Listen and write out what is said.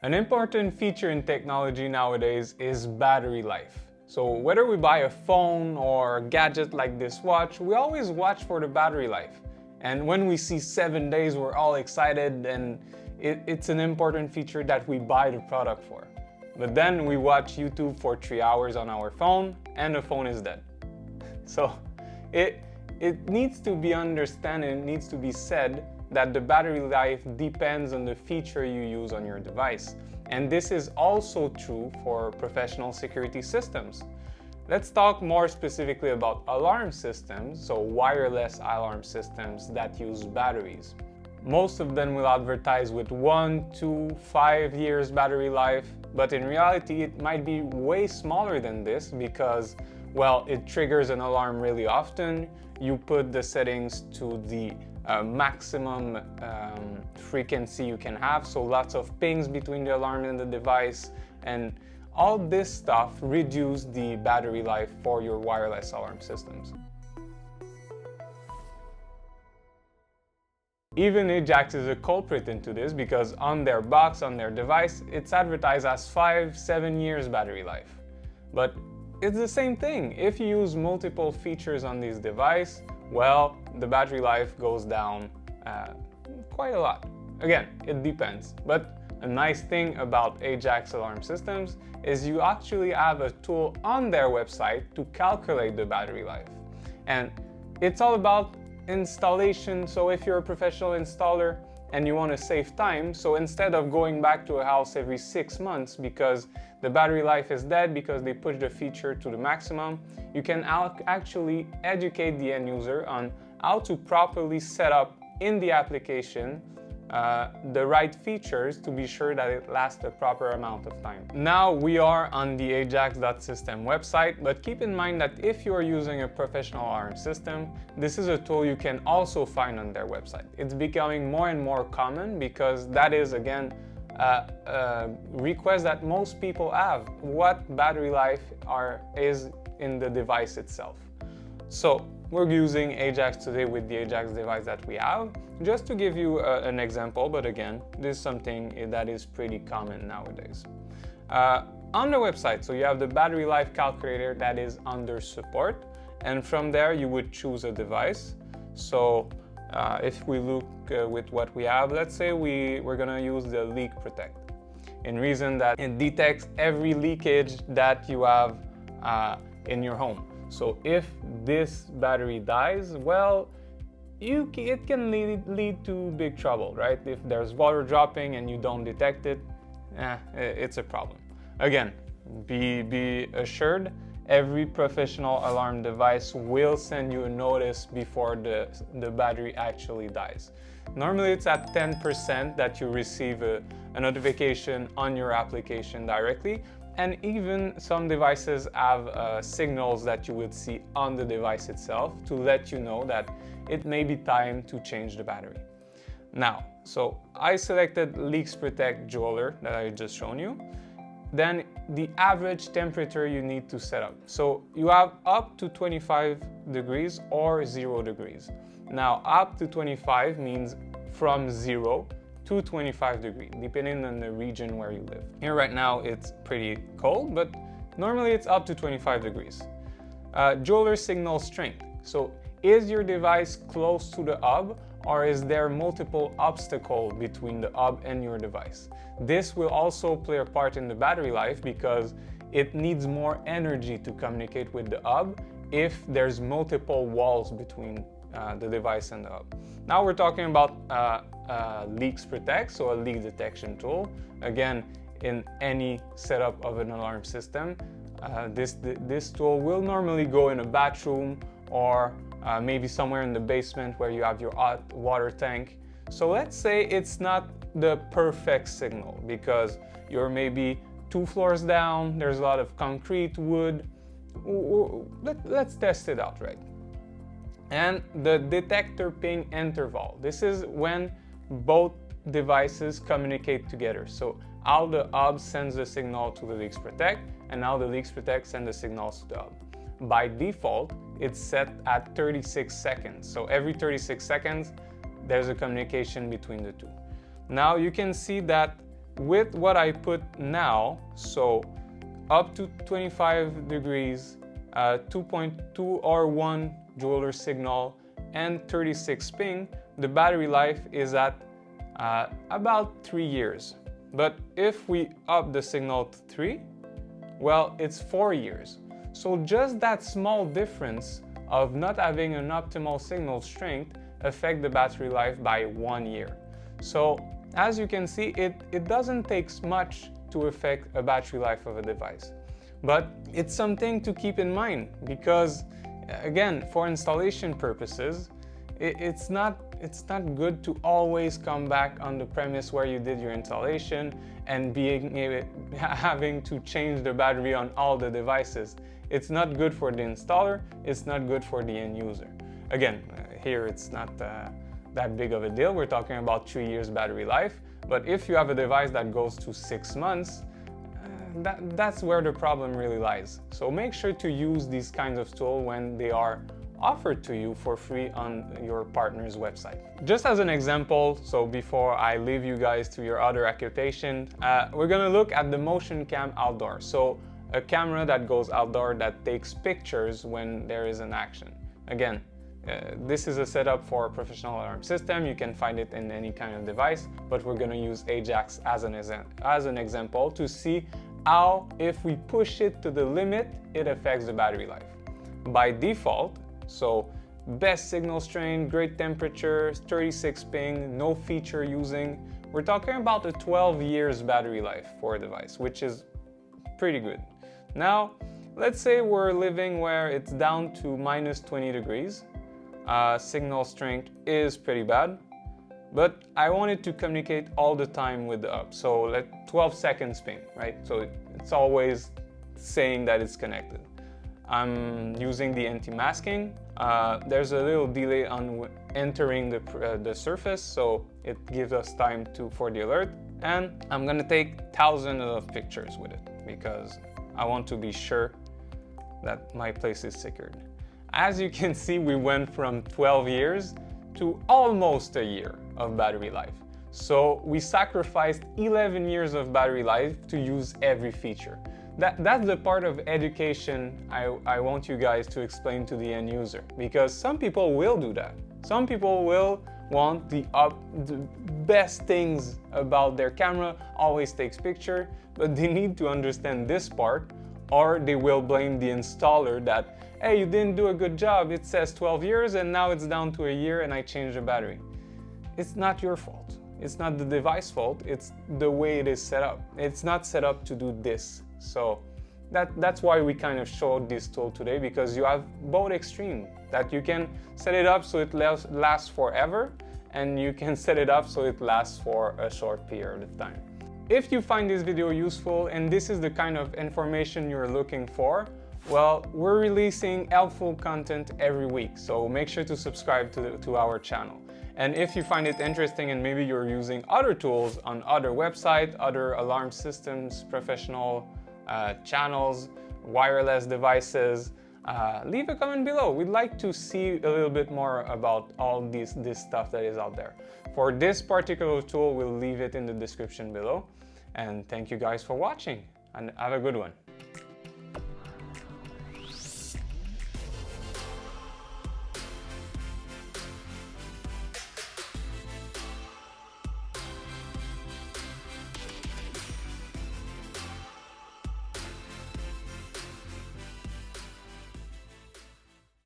An important feature in technology nowadays is battery life. So whether we buy a phone or a gadget like this watch, we always watch for the battery life. And when we see 7 days, we're all excited, and it's an important feature that we buy the product for. But then we watch YouTube for 3 hours on our phone and the phone is dead. So it needs to be understood, and it needs to be said that the battery life depends on the feature you use on your device. And this is also true for professional security systems. Let's talk more specifically about alarm systems, so wireless alarm systems that use batteries. Most of them will advertise with 1, 2, 5 years battery life, but in reality it might be way smaller than this because, well, it triggers an alarm really often. You put the settings to the maximum frequency you can have, so lots of pings between the alarm and the device, and all this stuff reduces the battery life for your wireless alarm systems. Even Ajax is a culprit into this because on their box, on their device, it's advertised as 5-7 years battery life. But it's the same thing. If you use multiple features on this device, well, the battery life goes down quite a lot. Again, it depends. But a nice thing about Ajax alarm systems is you actually have a tool on their website to calculate the battery life. And it's all about installation. So if you're a professional installer and you want to save time, so instead of going back to a house every 6 months because the battery life is dead because they push the feature to the maximum, you can actually educate the end user on how to properly set up in the application the right features to be sure that it lasts a proper amount of time. Now we are on the ajax.system website, but keep in mind that if you are using a professional alarm system, this is a tool you can also find on their website. It's becoming more and more common because that is, again, a request that most people have. What battery life is in the device itself. So we're using Ajax today with the Ajax device that we have. Just to give you an example, but again, this is something that is pretty common nowadays. On the website, so you have the battery life calculator that is under support, and from there you would choose a device. So if we look with what we have, let's say we're gonna use the leak protect. In reason that it detects every leakage that you have in your home. So if this battery dies, well, it can lead to big trouble, right? If there's water dropping and you don't detect it, it's a problem. Again, be assured, every professional alarm device will send you a notice before the battery actually dies. Normally it's at 10% that you receive a notification on your application directly, and even some devices have signals that you would see on the device itself to let you know that it may be time to change the battery. Now, so I selected Leaks Protect Jeweler that I just shown you. Then the average temperature you need to set up. So you have up to 25 degrees or 0 degrees. Now up to 25 means from 0 to 25 degrees, depending on the region where you live. Here right now it's pretty cold, but normally it's up to 25 degrees. Jeweler signal strength. So is your device close to the hub, or is there multiple obstacles between the hub and your device? This will also play a part in the battery life because it needs more energy to communicate with the hub if there's multiple walls between the device and the hub. Now we're talking about Leaks Protect, so a leak detection tool. Again, in any setup of an alarm system, this tool will normally go in a bathroom or maybe somewhere in the basement where you have your hot water tank. So let's say it's not the perfect signal because you're maybe 2 floors down, there's a lot of concrete, wood. Let's test it out, right? And the detector ping interval. This is when both devices communicate together. So how the hub sends the signal to the Leaks Protect and how the Leaks Protect sends the signals to the hub. By default, it's set at 36 seconds. So every 36 seconds, there's a communication between the two. Now you can see that with what I put now, so up to 25 degrees, 2.2 or 1 Joule signal, and 36 ping, the battery life is at about 3 years. But if we up the signal to 3, well, it's 4 years. So just that small difference of not having an optimal signal strength affect the battery life by 1 year. So as you can see, it doesn't take much to affect a battery life of a device. But it's something to keep in mind because, again, for installation purposes, it's not good to always come back on the premise where you did your installation and having to change the battery on all the devices. It's not good for the installer, it's not good for the end user. Again, here it's not that big of a deal. We're talking about 3 years battery life, but if you have a device that goes to 6 months, that's where the problem really lies. So make sure to use these kinds of tools when they are offered to you for free on your partner's website. Just as an example, so before I leave you guys to your other occupation, we're gonna look at the motion cam outdoor. So a camera that goes outdoor that takes pictures when there is an action. Again, this is a setup for a professional alarm system. You can find it in any kind of device, but we're gonna use Ajax as an example to see how, if we push it to the limit, it affects the battery life. By default, so best signal strength, great temperature, 36 ping, no feature using, we're talking about a 12 years battery life for a device, which is pretty good. Now, let's say we're living where it's down to minus 20 degrees. Signal strength is pretty bad, but I wanted to communicate all the time with the up. So let 12 seconds ping, right? So it's always saying that it's connected. I'm using the anti-masking. There's a little delay on entering the surface, so it gives us time for the alert. And I'm gonna take thousands of pictures with it because I want to be sure that my place is secured. As you can see, we went from 12 years to almost a year of battery life. So we sacrificed 11 years of battery life to use every feature. That's the part of education I want you guys to explain to the end user, because some people will do that. Some people will want the best things about their camera, always takes picture, but they need to understand this part, or they will blame the installer that, hey, you didn't do a good job, it says 12 years and now it's down to a year and I changed the battery. It's not your fault. It's not the device fault, it's the way it is set up. It's not set up to do this. So that's why we kind of showed this tool today, because you have both extreme, that you can set it up so it lasts forever, and you can set it up so it lasts for a short period of time. If you find this video useful and this is the kind of information you're looking for, well, we're releasing helpful content every week, so make sure to subscribe to our channel. And if you find it interesting and maybe you're using other tools on other websites, other alarm systems, professional channels, wireless devices, leave a comment below. We'd like to see a little bit more about all this stuff that is out there. For this particular tool, we'll leave it in the description below. And thank you guys for watching, and have a good one.